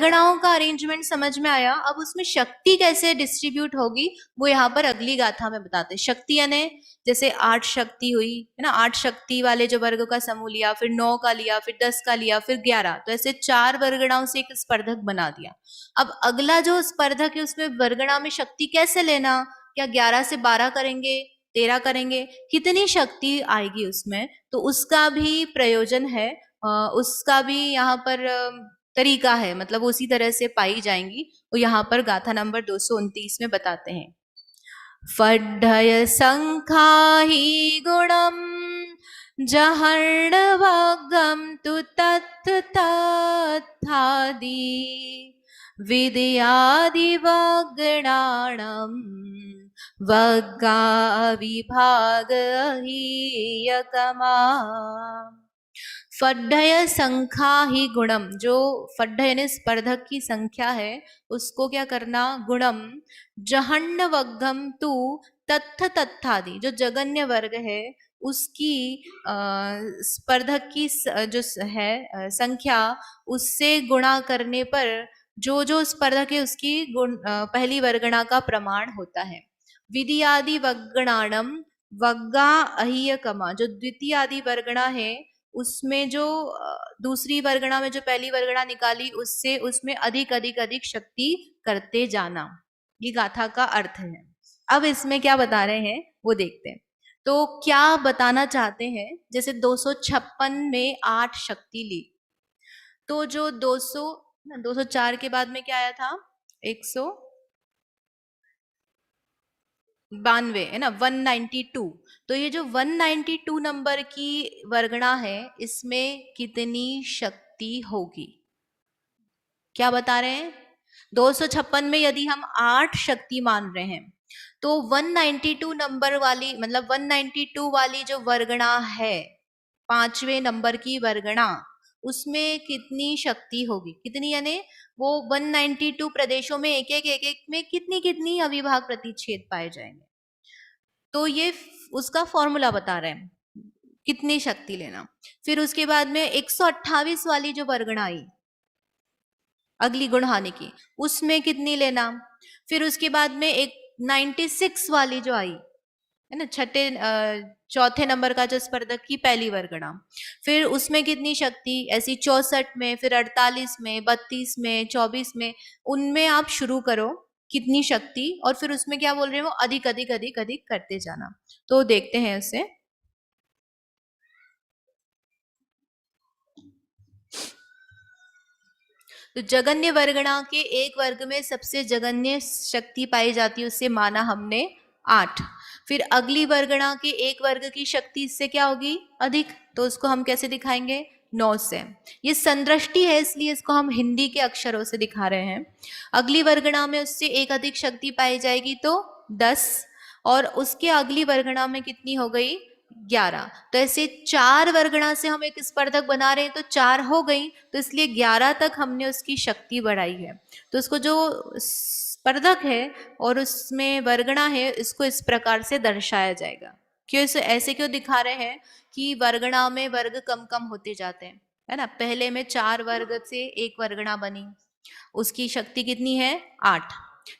वर्गणाओं का अरेंजमेंट समझ में आया। अब उसमें शक्ति कैसे डिस्ट्रीब्यूट होगी वो यहाँ पर अगली गाथा में बताते हैं। शक्ति यानी जैसे 8 शक्ति हुई है ना, 8 शक्ति वाले जो वर्ग का समूह लिया, फिर 9 का लिया, फिर 10 का लिया, फिर 11, तो ऐसे 4 वर्गणाओं से एक स्पर्धक बना दिया। अब अगला जो स्पर्धक है उसमें वर्गणा में शक्ति कैसे लेना, क्या 11 से 12 करेंगे, 13 करेंगे, कितनी शक्ति आएगी उसमें, तो उसका भी प्रयोजन है, उसका भी यहाँ पर तरीका है, मतलब उसी तरह से पाई जाएंगी। वो यहाँ पर गाथा नंबर 229 में बताते हैं। फड्ढय संखाहि गुणम जहर्णवगम तु तत्थादि विद्यादि वगणाणम वग्गा विभाग हीयकमा। फड्ढय संख्या ही गुणम, जो फड्ढय यानी स्पर्धक की संख्या है उसको क्या करना, गुणम जहन्न वग्गम तू तत्थ तत्थादि, जो जगन्य वर्ग है उसकी स्पर्धक की जो है संख्या, उससे गुणा करने पर जो जो स्पर्धक है उसकी गुण पहली वर्गणा का प्रमाण होता है। विधियादि वगणाणम वग्गा अहियकमा, जो द्वितीय आदि वर्गणा है उसमें जो दूसरी वर्गणा में जो पहली वर्गणा निकाली उससे उसमें अधिक अधिक अधिक शक्ति करते जाना, ये गाथा का अर्थ है। अब इसमें क्या बता रहे हैं वो देखते हैं। तो क्या बताना चाहते हैं, जैसे 256 में 8 शक्ति ली, तो जो 204 के बाद में क्या आया था, 192 है ना, 192। तो ये जो 192 नंबर की वर्गणा है इसमें कितनी शक्ति होगी, क्या बता रहे हैं। 256 में यदि हम 8 शक्ति मान रहे हैं तो 192 नंबर वाली, मतलब 192 वाली जो वर्गणा है, 5वें नंबर की वर्गणा, उसमें कितनी शक्ति होगी, कितनी यानी वो 192 प्रदेशों में एक एक में कितनी कितनी अविभाग प्रतिच्छेद पाए जाएंगे। तो ये उसका फॉर्मूला बता रहे हैं कितनी शक्ति लेना। फिर उसके बाद में 128 वाली जो वर्गणा आई अगली गुणहानि की, उसमें कितनी लेना। फिर उसके बाद में एक 96 वाली जो आई है ना, चौथे नंबर का जो स्पर्धक की पहली वर्गणा, फिर उसमें कितनी शक्ति, ऐसी 64 में, फिर 48 में, 32 में, 24 में, उनमें आप शुरू करो कितनी शक्ति, और फिर उसमें क्या बोल रहे हैं वो अधिक अधिक अधिक अधिक करते जाना। तो देखते हैं उसे। तो जगन्य वर्गणा के एक वर्ग में सबसे जगन्य शक्ति पाई जाती है, उससे माना हमने 8। फिर अगली वर्गणा के एक वर्ग की शक्ति इससे क्या होगी, अधिक, तो उसको हम कैसे दिखाएंगे, 9 से। ये संदृष्टि है इसलिए इसको हम हिंदी के अक्षरों से दिखा रहे हैं। अगली वर्गणा में उससे एक अधिक शक्ति पाई जाएगी तो 10, और उसके अगली वर्गणा में कितनी हो गई, 11। तो ऐसे 4 वर्गणा से हम एक स्पर्धक बना रहे हैं तो 4 हो गई, तो इसलिए 11 तक हमने उसकी शक्ति बढ़ाई है। तो उसको जो स्पर्धक है और उसमें वर्गणा है इसको इस प्रकार से दर्शाया जाएगा। क्यों इसे ऐसे क्यों दिखा रहे हैं कि वर्गणा में वर्ग कम कम होते जाते हैं, है ना। पहले में 4 वर्ग से एक वर्गणा बनी, उसकी शक्ति कितनी है, 8।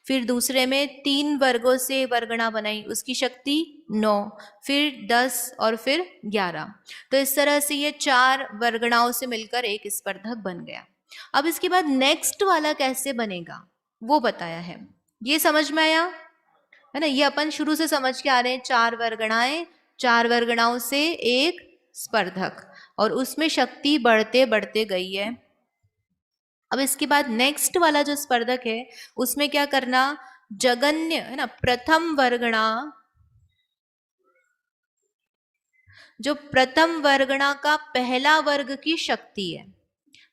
फिर दूसरे में 3 वर्गों से वर्गणा बनाई, उसकी शक्ति 9, फिर 10 और फिर 11। तो इस तरह से ये 4 वर्गणाओं से मिलकर एक स्पर्धक बन गया। अब इसके बाद नेक्स्ट वाला कैसे बनेगा वो बताया है, ये समझ में आया है ना। ये अपन शुरू से समझ के आ रहे हैं, 4 वर्गणाएं, 4 वर्गणाओं से एक स्पर्धक, और उसमें शक्ति बढ़ते बढ़ते गई है। अब इसके बाद नेक्स्ट वाला जो स्पर्धक है उसमें क्या करना, जगन्य है ना, प्रथम वर्गणा, जो प्रथम वर्गणा का पहला वर्ग की शक्ति है,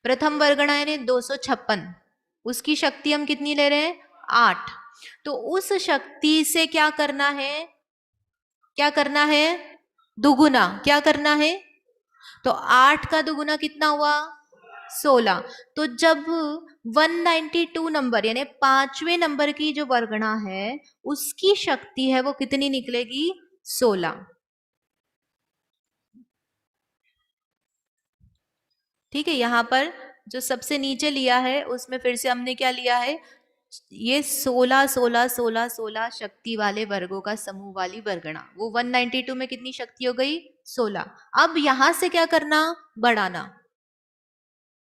प्रथम वर्गणा यानी 256, उसकी शक्ति हम कितनी ले रहे हैं, 8। तो उस शक्ति से क्या करना है, क्या करना है, दुगुना, क्या करना है, तो 8 का दुगुना कितना हुआ, 16। तो जब 192 नंबर यानी 5वें नंबर की जो वर्गणा है उसकी शक्ति है वो कितनी निकलेगी, 16। ठीक है, यहां पर जो सबसे नीचे लिया है उसमें फिर से हमने क्या लिया है, ये 16 16 16 16 शक्ति वाले वर्गों का समूह वाली वर्गणा। वो 192 में कितनी शक्ति हो गई, 16। अब यहां से क्या करना, बढ़ाना।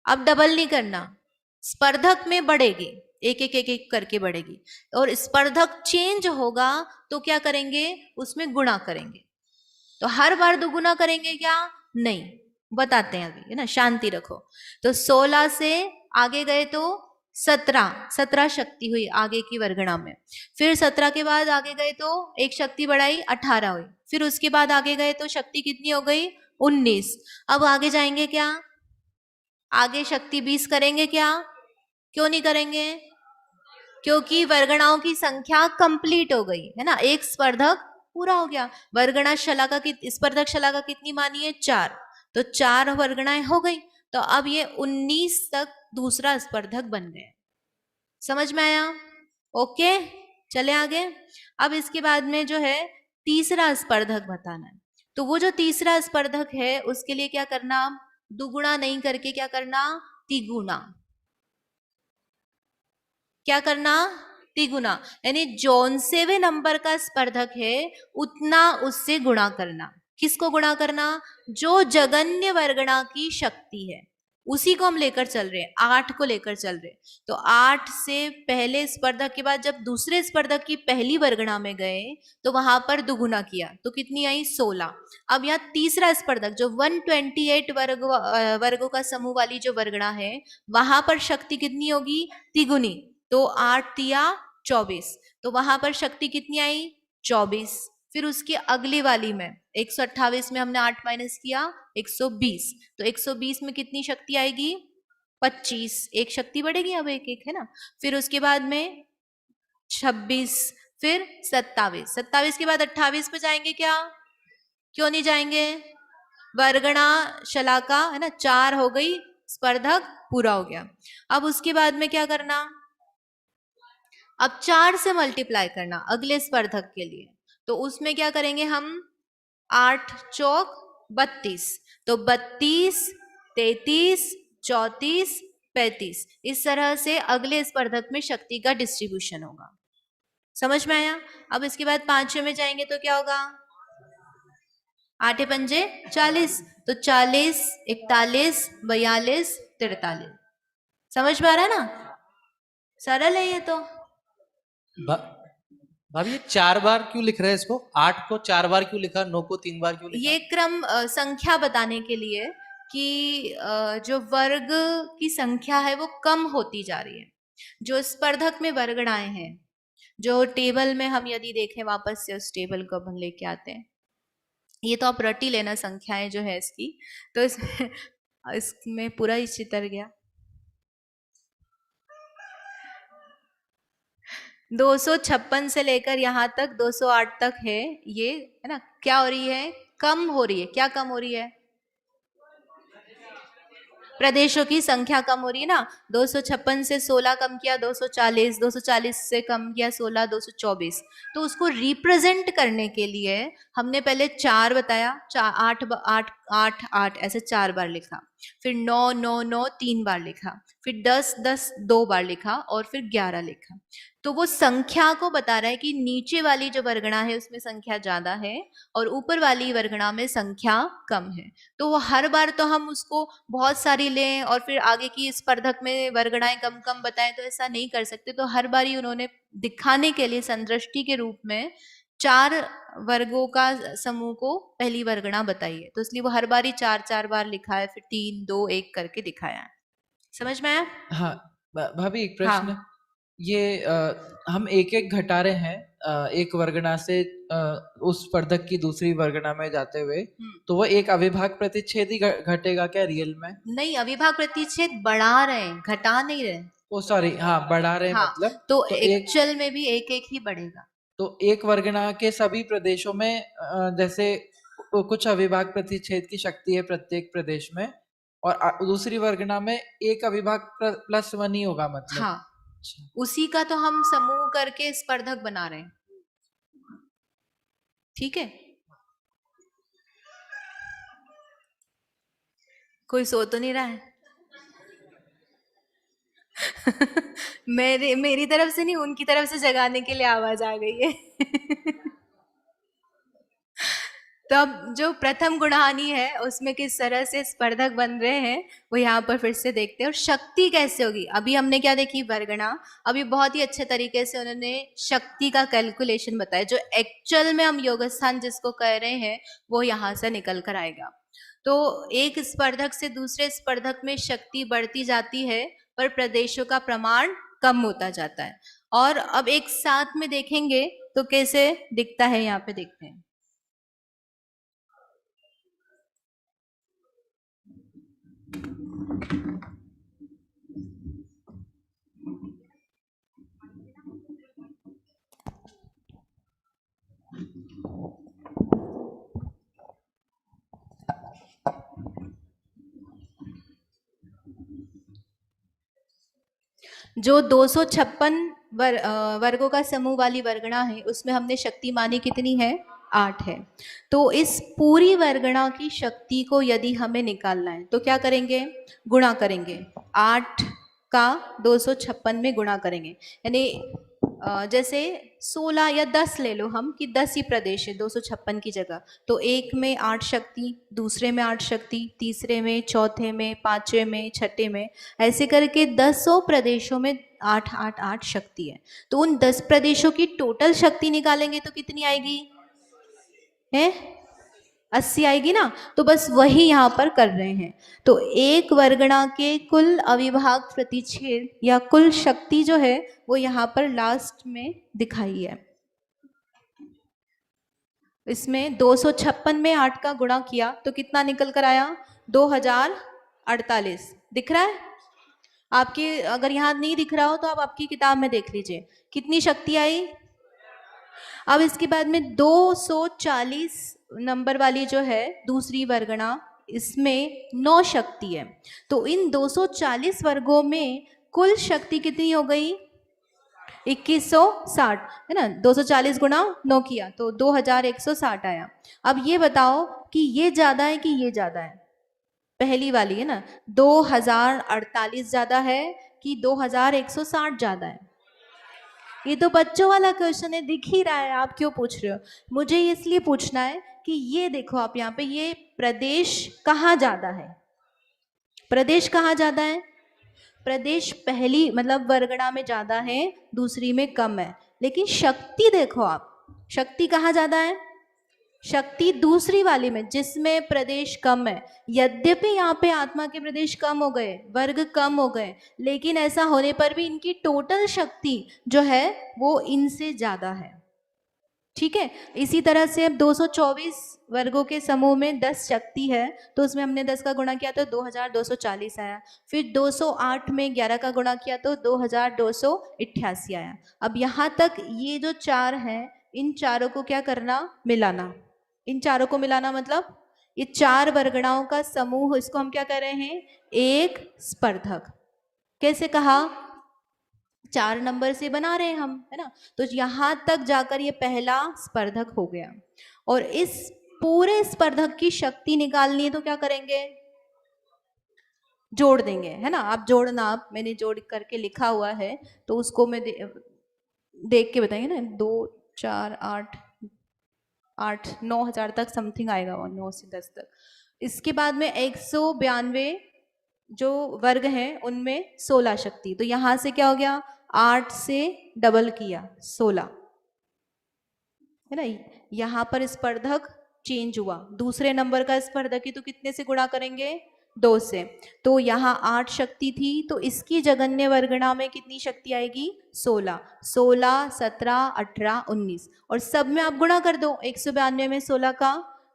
अब डबल नहीं करना, स्पर्धक में बढ़ेगी, एक एक एक एक करके बढ़ेगी। और स्पर्धक चेंज होगा तो क्या करेंगे, उसमें गुणा करेंगे। तो हर बार दोगुना करेंगे क्या, नहीं, बताते हैं अभी, है ना, शांति रखो। तो 16 से आगे गए तो 17 शक्ति हुई आगे की वर्गणा में। फिर 17 के बाद आगे गए तो एक शक्ति बढ़ाई, 18 हुई। फिर उसके बाद आगे गए तो शक्ति कितनी हो गई, 19। अब आगे जाएंगे क्या, आगे शक्ति 20 करेंगे क्या, क्यों नहीं करेंगे, क्योंकि वर्गणाओं की संख्या कंप्लीट हो गई है ना, एक स्पर्धक पूरा हो गया। वर्गणा शलाका की, स्पर्धक शलाका कितनी मानी है, 4। तो 4 वर्गणाएं हो गई। तो अब ये 19 तक दूसरा स्पर्धक बन गए। समझ में आया, ओके, चले आगे। अब इसके बाद में जो है तीसरा स्पर्धक बताना है। तो वो जो तीसरा स्पर्धक है उसके लिए क्या करना, दुगुना नहीं करके क्या करना, तिगुना। क्या करना, तिगुना, यानी जौन से वे नंबर का स्पर्धक है उतना उससे गुणा करना। किसको गुणा करना, जो जगन्य वर्गणा की शक्ति है उसी को हम लेकर चल रहे हैं, 8 को लेकर चल रहे हैं। तो 8 से पहले स्पर्धक के बाद जब दूसरे स्पर्धक की पहली वर्गणा में गए तो वहां पर दुगुना किया तो कितनी आई, 16। अब यहाँ तीसरा स्पर्धक जो 128 वर्गों का समूह वाली जो वर्गणा है वहां पर शक्ति कितनी होगी, तिगुनी। तो 8 तिया 24, तो वहां पर शक्ति कितनी आई, 24। फिर उसकी अगली वाली में 128 में हमने 8 माइनस किया, 120। तो 120 में कितनी शक्ति आएगी, 25, एक शक्ति बढ़ेगी अब एक एक, है ना। फिर उसके बाद में 26, फिर 27, 27 के बाद 28 पे जाएंगे क्या, क्यों नहीं जाएंगे, वर्गणा शलाका है ना, 4 हो गई, स्पर्धक पूरा हो गया। अब उसके बाद में क्या करना, अब 4 से मल्टीप्लाई करना अगले स्पर्धक के लिए। तो उसमें क्या करेंगे हम, 8 चौक 32, तो 32 33 34 35, इस तरह से अगले स्पर्धक में शक्ति का डिस्ट्रीब्यूशन होगा। समझ में आया। अब इसके बाद 5वें में जाएंगे तो क्या होगा, 8 पंजे 40, तो 40 41 42 43। समझ में आ रहा है ना, सरल है ये तो। भाभी ये 4 बार क्यों लिख रहे हैं इसको, 8 को 4 बार क्यों लिखा, 9 को 3 बार क्यों लिखा? ये क्रम संख्या बताने के लिए कि जो वर्ग की संख्या है वो कम होती जा रही है। जो स्पर्धक में वर्गणाएं हैं, जो टेबल में हम यदि देखें, वापस से उस टेबल को हम लेके आते हैं, ये तो आप रट ही लेना संख्याएं जो है इसकी। तो इसमें पूरा ही चितर गया। 256 से लेकर यहाँ तक 208 तक है, ये है ना, क्या हो रही है, कम हो रही है। क्या कम हो रही है, प्रदेशों की संख्या कम हो रही है ना। 256 से 16 कम किया, 240, 240 से कम किया 16, 224। तो उसको रिप्रेजेंट करने के लिए हमने पहले 4 बताया, 8 8 8 8 ऐसे 4 बार लिखा, फिर 9 9 9 3 बार लिखा, फिर 10 10 2 बार लिखा, और फिर 11 लिखा। तो वो संख्या को बता रहा है कि नीचे वाली जो वर्गणा है उसमें संख्या ज्यादा है और ऊपर वाली वर्गणा में संख्या कम है। तो वो हर बार तो हम उसको बहुत सारी लें और फिर आगे की स्पर्धक में वर्गणाएं कम कम बताएं, तो ऐसा नहीं कर सकते। तो हर बार ही उन्होंने दिखाने के लिए संदृष्टि के रूप में 4 वर्गों का समूह को पहली वर्गणा बताई है, तो इसलिए वो हर बार ही 4 4 बार लिखा है, फिर 3 2 1 करके दिखाया है। समझ में आया। हाँ भाभी एक प्रश्न, हाँ, ये हम एक एक घटा रहे हैं एक वर्गणा से उस स्पर्धक की दूसरी वर्गणा में जाते हुए, तो वो एक अविभाज्य प्रतिच्छेद ही घटेगा क्या रियल में? नहीं, अविभाज्य प्रतिच्छेद बढ़ा रहे हैं, घटा नहीं रहे। ओ सॉरी, हाँ बढ़ा रहे हैं, हाँ, मतलब तो तो एक्चुअल में भी एक एक ही बढ़ेगा। तो एक वर्गणा के सभी प्रदेशों में जैसे कुछ अविभाज्य प्रतिच्छेद की शक्ति है प्रत्येक प्रदेश में, और दूसरी वर्गणा में एक अविभाज्य प्लस 1 ही होगा मतलब। हाँ, उसी का तो हम समूह करके स्पर्धक बना रहे हैं। ठीक है, कोई सो तो नहीं रहा है। मेरी तरफ से नहीं, उनकी तरफ से जगाने के लिए आवाज आ गई है। तो अब जो प्रथम गुणहानि है उसमें किस तरह से स्पर्धक बन रहे हैं वो यहाँ पर फिर से देखते हैं। और शक्ति कैसे होगी, अभी हमने क्या देखी, वर्गणा। अभी बहुत ही अच्छे तरीके से उन्होंने शक्ति का कैलकुलेशन बताया, जो एक्चुअल में हम योगस्थान जिसको कह रहे हैं वो यहाँ से निकल कर आएगा। तो एक स्पर्धक से दूसरे स्पर्धक में शक्ति बढ़ती जाती है पर प्रदेशों का प्रमाण कम होता जाता है। और अब एक साथ में देखेंगे तो कैसे दिखता है, यहाँ पे देखते हैं। जो 256 वर्गों का समूह वाली वर्गणा है उसमें हमने शक्ति मानी कितनी है, 8 है। तो इस पूरी वर्गणा की शक्ति को यदि हमें निकालना है तो क्या करेंगे, गुणा करेंगे। 8 का 256 में गुणा करेंगे, यानी जैसे 16 या 10 ले लो हम कि 10 ही प्रदेश है 256 की जगह, तो एक में 8 शक्ति, दूसरे में 8 शक्ति, तीसरे में, चौथे में, पांचवे में, छठे में, ऐसे करके 10 प्रदेशों में 8 8 8 शक्ति है। तो उन 10 प्रदेशों की टोटल शक्ति निकालेंगे तो कितनी आएगी है, 80 आएगी ना। तो बस वही यहाँ पर कर रहे हैं। तो एक वर्गणा के कुल अविभाग प्रतिच्छेद या कुल शक्ति जो है वो यहाँ पर लास्ट में दिखाई है। इसमें 256 में 8 का गुणा किया तो कितना निकल कर आया, 2048 दिख रहा है आपके। अगर यहाँ नहीं दिख रहा हो तो आप आपकी किताब में देख लीजिए कितनी शक्ति आई। अब इसके बाद में 240 नंबर वाली जो है दूसरी वर्गणा, इसमें 9 शक्ति है। तो इन 240 वर्गों में कुल शक्ति कितनी हो गई, 2160 है ना। 240 गुणा 9 किया तो 2160 आया। अब ये बताओ कि ये ज्यादा है कि ये ज्यादा है, पहली वाली है ना, 2048 ज्यादा है कि 2160 ज्यादा है। ये तो बच्चों वाला क्वेश्चन है, दिख ही रहा है, आप क्यों पूछ रहे हो। मुझे इसलिए पूछना है कि ये देखो आप यहाँ पे, ये प्रदेश कहाँ ज्यादा है, प्रदेश कहाँ ज्यादा है, प्रदेश पहली मतलब वर्गणा में ज्यादा है, दूसरी में कम है। लेकिन शक्ति देखो आप, शक्ति कहाँ ज्यादा है, शक्ति दूसरी वाली में जिसमें प्रदेश कम है। यद्यपि यहाँ पे आत्मा के प्रदेश कम हो गए, वर्ग कम हो गए, लेकिन ऐसा होने पर भी इनकी टोटल शक्ति जो है वो इनसे ज्यादा है। ठीक है। इसी तरह से अब 224 वर्गों के समूह में 10 शक्ति है तो उसमें हमने 10 का गुणा किया तो 2240 आया। फिर 208 में 11 का गुणा किया तो 2288 आया। अब यहाँ तक ये जो 4 हैं, इन चारों को क्या करना, मिलाना। इन चारों को मिलाना मतलब ये 4 वर्गणाओं का समूह, इसको हम क्या कर रहे हैं, एक स्पर्धक। कैसे कहा, 4 नंबर से बना रहे हैं हम, है ना। तो यहां तक जाकर ये पहला स्पर्धक हो गया। और इस पूरे स्पर्धक की शक्ति निकालनी है तो क्या करेंगे, जोड़ देंगे, है ना। आप जोड़ना, आप, मैंने जोड़ करके लिखा हुआ है तो उसको मैं देख के बताएंगे ना। 2 4 8 8 9,000 तक समथिंग आएगा, वो 9 से 10 तक। इसके बाद में 192 जो वर्ग हैं उनमें 16 शक्ति। तो यहां से क्या हो गया, 8 से डबल किया 16, है ना। यहां पर स्पर्धक चेंज हुआ, दूसरे नंबर का स्पर्धक ही तो कितने से गुणा करेंगे, 2 से। तो यहाँ 8 शक्ति थी तो इसकी जगन्य वर्गणा में कितनी शक्ति आएगी, 16। 16 17 18 19 और सब में आप गुणा कर दो। 192 में 16 का,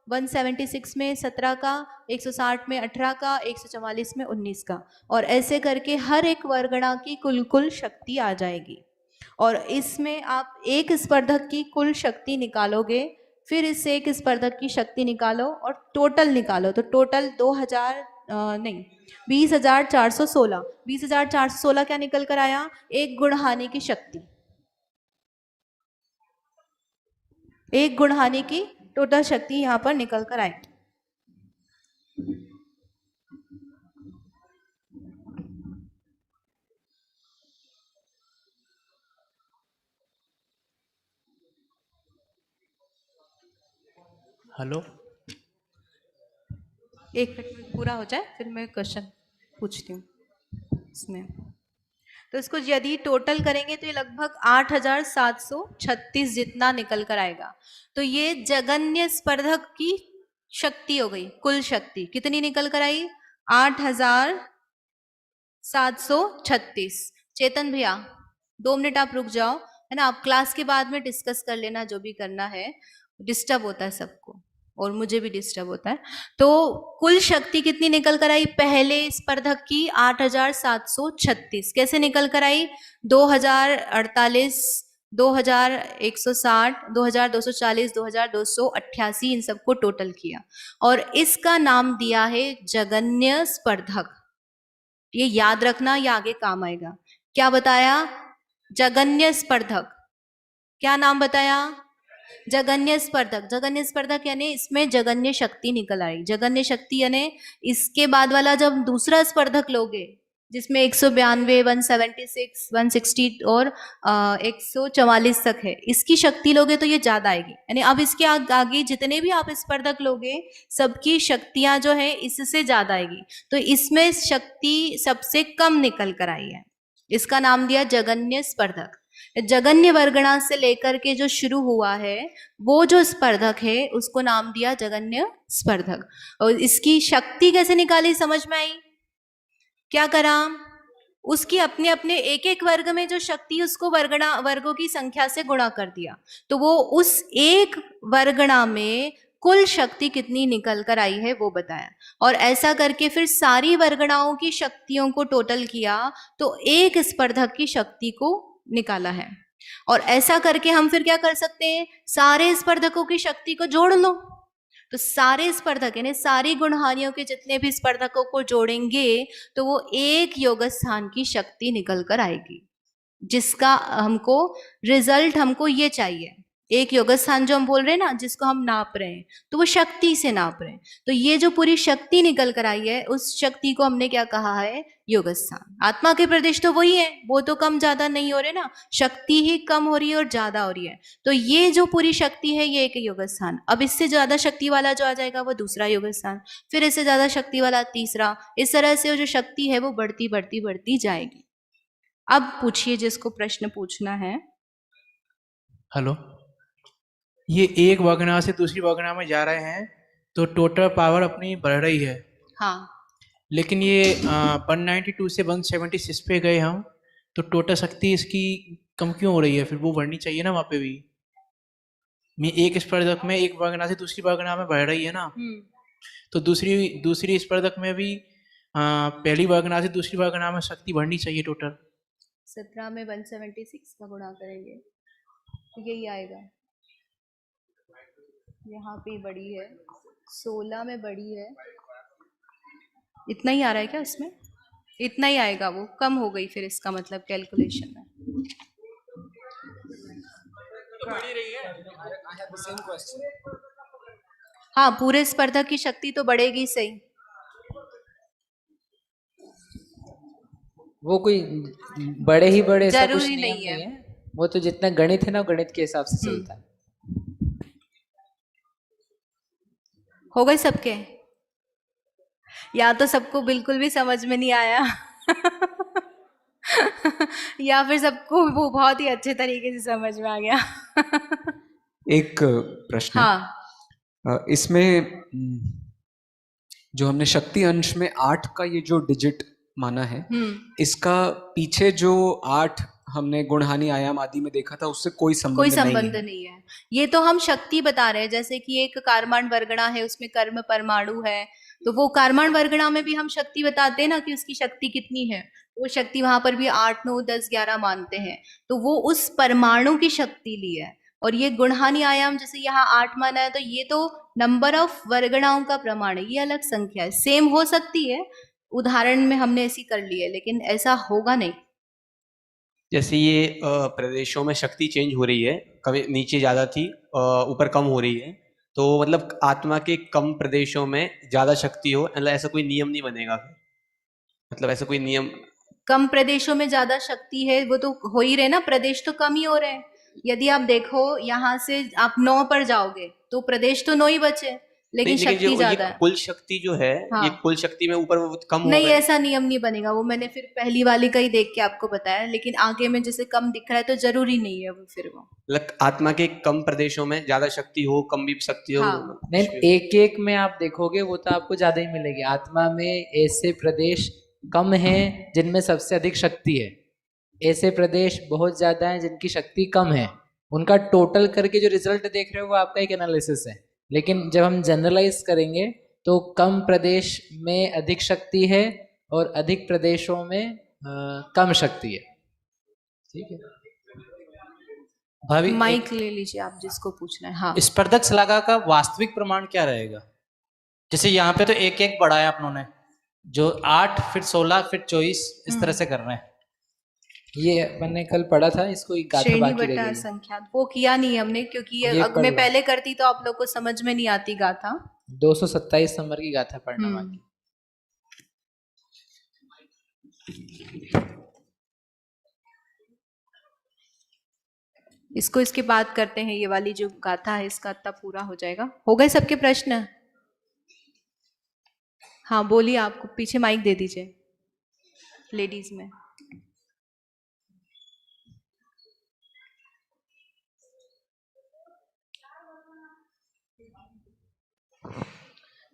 176 में 17 का, 160 में 18 का, 144 में 19 का, और ऐसे करके हर एक वर्गणा की कुल शक्ति आ जाएगी। और इसमें आप एक स्पर्धक की कुल शक्ति निकालोगे, फिर इससे एक स्पर्धक की शक्ति निकालो और टोटल निकालो। तो टोटल 2000 नहीं 20,416, 20,416 क्या निकल कर आया, एक गुणहानि की शक्ति, एक गुणहानि की टोटल शक्ति यहाँ पर निकल कर आई। हेलो। एक मिनट में पूरा हो जाए फिर मैं क्वेश्चन पूछती हूँ इसमें। तो इसको यदि टोटल करेंगे तो ये लगभग 8,736 जितना निकल कर आएगा। तो ये जगन्य स्पर्धक की शक्ति हो गई, कुल शक्ति कितनी निकल कर आई? 8,736। चेतन भैया 2 मिनट आप रुक जाओ, है ना, आप क्लास के बाद में डिस्कस कर लेना जो भी करना है, डिस्टर्ब होता है सबको और मुझे भी डिस्टर्ब होता है। तो कुल शक्ति कितनी निकल कर आई पहले स्पर्धक की? 8,736। कैसे निकल कर आई? 2,048, 2,160, 2,240, 2,288, इन सबको टोटल किया और इसका नाम दिया है जगन्य स्पर्धक। ये याद रखना, ये आगे काम आएगा। क्या बताया? जगन्य स्पर्धक। क्या नाम बताया? जगन्य स्पर्धक। जगन्य स्पर्धक यानी इसमें जगन्य शक्ति निकल आई। जगन्य शक्ति यानी इसके बाद वाला जब दूसरा स्पर्धक लोगे जिसमें 192, 176, 160 और 144 तक है, इसकी शक्ति लोगे तो ये ज्यादा आएगी। यानी अब इसके आगे जितने भी आप स्पर्धक लोगे सबकी शक्तियां जो है इससे ज्यादा आएगी। तो इसमें शक्ति सबसे कम निकल कर आई है, इसका नाम दिया जगन्य स्पर्धक। जगन्य वर्गणा से लेकर के जो शुरू हुआ है वो जो स्पर्धक है उसको नाम दिया जगन्य स्पर्धक। और इसकी शक्ति कैसे निकाली समझ में आई? क्या करा? उसकी अपने अपने एक एक वर्ग में जो शक्ति उसको वर्गों की संख्या से गुणा कर दिया, तो वो उस एक वर्गणा में कुल शक्ति कितनी निकल कर आई है वो बताया। और ऐसा करके फिर सारी वर्गणाओं की शक्तियों को टोटल किया तो एक स्पर्धक की शक्ति को निकाला है। और ऐसा करके हम फिर क्या कर सकते हैं? सारे स्पर्धकों की शक्ति को जोड़ लो। तो सारे स्पर्धक यानी सारी गुणहानियों के जितने भी स्पर्धकों को जोड़ेंगे तो वो एक योग स्थान की शक्ति निकल कर आएगी, जिसका हमको रिजल्ट हमको ये चाहिए। एक योग स्थान जो हम बोल रहे हैं ना, जिसको हम नाप रहे हैं, तो वो शक्ति से नाप रहे हैं। तो ये जो पूरी शक्ति निकल कर आई है उस शक्ति को हमने क्या कहा है? योग स्थान। आत्मा के प्रदेश तो वही है, वो तो कम ज्यादा नहीं हो रहे ना, शक्ति ही कम हो रही है और ज्यादा हो रही है। तो ये जो पूरी शक्ति है ये एक योग स्थान। अब इससे ज्यादा शक्ति वाला जो आ जाएगा वो दूसरा योग स्थान, फिर इससे ज्यादा शक्ति वाला तीसरा, इस तरह से वो जो शक्ति है वो बढ़ती बढ़ती बढ़ती जाएगी। अब पूछिए जिसको प्रश्न पूछना है। हेलो। ये एक वर्गना से दूसरी वर्गना में जा रहे हैं तो टोटल पावर अपनी बढ़ रही है। हाँ, लेकिन ये 192 से 176 पे गए हम, तो टोटल शक्ति इसकी कम क्यों हो रही है? फिर वो बढ़नी चाहिए ना वहाँ पे भी। मैं एक स्पर्धक में एक वर्गना से दूसरी वर्गना में बढ़ रही है ना, तो दूसरी स्पर्धक में भी पहली वर्गना से दूसरी वर्गना में शक्ति बढ़नी चाहिए टोटल। 17 में 176 का गुणा करेंगे तो यही आएगा। यहाँ पे बड़ी है, 16 में बड़ी है, इतना ही आ रहा है क्या इसमें? इतना ही आएगा, वो कम हो गई फिर इसका मतलब कैलकुलेशन में। हाँ, पूरे स्पर्धक की शक्ति तो बढ़ेगी सही। वो कोई बड़े ही बड़े ऐसा कुछ जरूरी नियम नहीं है। वो तो जितना गणित है ना, गणित के हिसाब से चलता है। हो गए सबके? या तो सबको बिल्कुल भी समझ में नहीं आया या फिर सबको वो बहुत ही अच्छे तरीके से समझ में आ गया एक प्रश्न है। हाँ, इसमें जो हमने शक्ति अंश में 8 का ये जो डिजिट माना है, इसका पीछे जो 8 हमने गुणहानि आयाम आदि में देखा था उससे कोई संबंध नहीं है। ये तो हम शक्ति बता रहे हैं, जैसे कि एक कारमान वर्गणा है उसमें कर्म परमाणु है, तो वो कारमान वर्गणा में भी हम शक्ति बताते हैं ना कि उसकी शक्ति कितनी है। वो शक्ति वहां पर भी 8, 9, 10, 11 मानते हैं, तो वो उस परमाणु की शक्ति ली है। और ये गुणहानि आयाम जैसे यहाँ 8 माना है, तो ये तो नंबर ऑफ वर्गणाओं का प्रमाण है, ये अलग संख्या है। सेम हो सकती है, उदाहरण में हमने ऐसी कर ली है, लेकिन ऐसा होगा नहीं। जैसे ये प्रदेशों में शक्ति चेंज हो रही है, कभी नीचे ज़्यादा थी ऊपर कम हो रही है, तो मतलब आत्मा के कम प्रदेशों में ज़्यादा शक्ति हो, मतलब ऐसा कोई नियम नहीं बनेगा? मतलब ऐसा कोई नियम? कम प्रदेशों में ज्यादा शक्ति है वो तो हो ही रहे ना, प्रदेश तो कम ही हो रहे हैं। यदि आप देखो यहाँ से आप 9 पर जाओगे तो प्रदेश तो 9 ही बचे, लेकिन नहीं, लेकिन शक्ति जो ज्यादा ये है। कुल शक्ति जो है, हाँ। ये कुल शक्ति में ऊपर वो कम हो नहीं, गए। ऐसा नियम नहीं बनेगा, वो मैंने फिर पहली वाली का ही देख के आपको बताया, लेकिन आगे में जैसे कम दिख रहा है तो जरूरी नहीं है वो फिर वो। मतलब आत्मा के कम प्रदेशों में ज्यादा शक्ति हो, कम भी शक्ति हो। हाँ। नहीं, एक एक में आप देखोगे वो तो आपको ज्यादा ही मिलेगी। आत्मा में ऐसे प्रदेश कम हैं जिनमें सबसे अधिक शक्ति है, ऐसे प्रदेश बहुत ज्यादा हैं जिनकी शक्ति कम है। उनका टोटल करके जो रिजल्ट देख रहे हो वो आपका एक एनालिसिस है, लेकिन जब हम जनरलाइज करेंगे तो कम प्रदेश में अधिक शक्ति है और अधिक प्रदेशों में कम शक्ति है। ठीक है, भाभी माइक ले लीजिए आप, जिसको पूछना है। हाँ, स्पर्धक शलाका का वास्तविक प्रमाण क्या रहेगा? जैसे यहाँ पे तो एक एक बढ़ाया अपनों ने, जो 8 फिर 16 फिर 24 इस तरह से कर रहे हैं। ये अपन ने कल पढ़ा था, इसको एक गाथा श्रेणी बाकी रह बटा गई। संख्या वो किया नहीं हमने, क्योंकि ये ये अगर पढ़ मैं लो। पहले करती तो आप लोग को समझ में नहीं आती गाथा। 227 नंबर की गाथा पढ़ना बाकी। इसको इसके बाद करते हैं, ये वाली जो गाथा है इसका इतना पूरा हो जाएगा। हो गए सबके प्रश्न? हाँ बोलिए, आपको पीछे माइक दे दीजिए लेडीज में।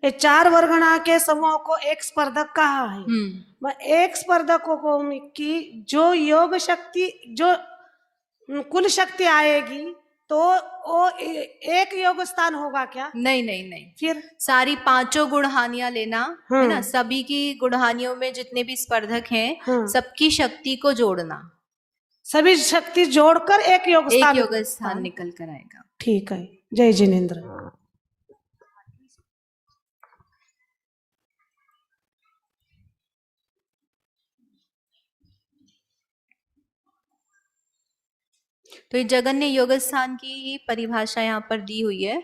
ये 4 वर्गणा के समूह को एक स्पर्धक कहा है। मैं एक स्पर्धकों को की जो योग शक्ति, जो कुल शक्ति आएगी तो वो एक योग स्थान होगा क्या? नहीं नहीं नहीं, फिर सारी 5 गुणहानियां लेना है ना, हाँ। सभी की गुणहानियों में जितने भी स्पर्धक हैं हाँ। सबकी शक्ति को जोड़ना, सभी शक्ति जोड़कर एक योग एक स्थान योग स्थान निकल कर आएगा। ठीक है, जय जिनेन्द्र। तो ये जगन्य योग स्थान की ही परिभाषा यहाँ पर दी हुई है।